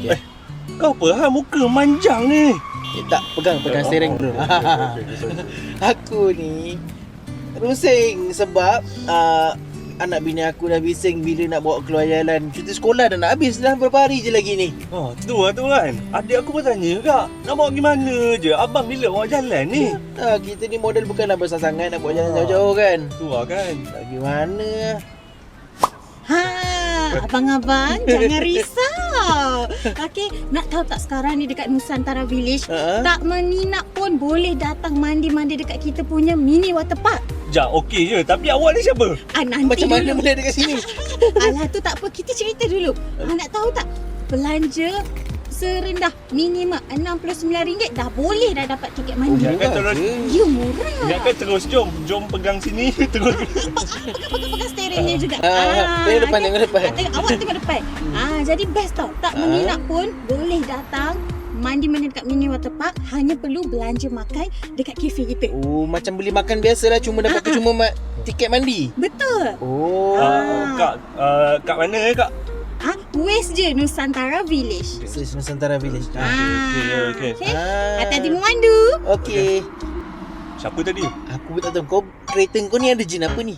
Okay. Kau apa ha? Muka manjang ni. Tak, pegang steering bro. Aku ni rusing sebab anak bini aku dah bising bila nak bawa keluar jalan. Cuti sekolah dah nak habis dah, berapa hari je lagi ni. Oh, tu kan. Adik aku pun tanya kak, nak bawa pergi mana je? Abang bila bawa jalan ni? Kita ni model bukanlah besar sangat nak bawa jalan jauh-jauh kan. Tu kan. Tak gimana. Abang-abang jangan risau. Okey, nak tahu tak sekarang ni dekat Nusantara Village, tak menginap pun boleh datang mandi-mandi dekat kita punya mini waterpark. Jap, okey je. Tapi awak ni siapa? Nanti Macam mana dulu. boleh dekat sini? Alah tu tak apa, kita cerita dulu. Nak tahu tak? Belanja serendah minimum RM69 dah boleh dah dapat tiket mandi. Ingatkan terus. Ya, murah. Ingatkan terus. Jom pegang sini. Terus. Pegang steeringnya juga. Tengok depan, tengok depan. Awak tengok depan. Jadi best tau. Tak menginap pun boleh datang mandi-mandi dekat mini waterpark. Hanya perlu belanja makan dekat kafe kita. Oh, macam beli makan biasa lah, cuma dapat cuma tiket mandi. Betul. Oh. Kak, kat mana kak? West je, Nusantara Village. Nusantara Village. Okey. Hati-hati memandu. Okey. Siapa tadi? Aku pun tak tahu, kau kereta kau ni ada jin apa ni?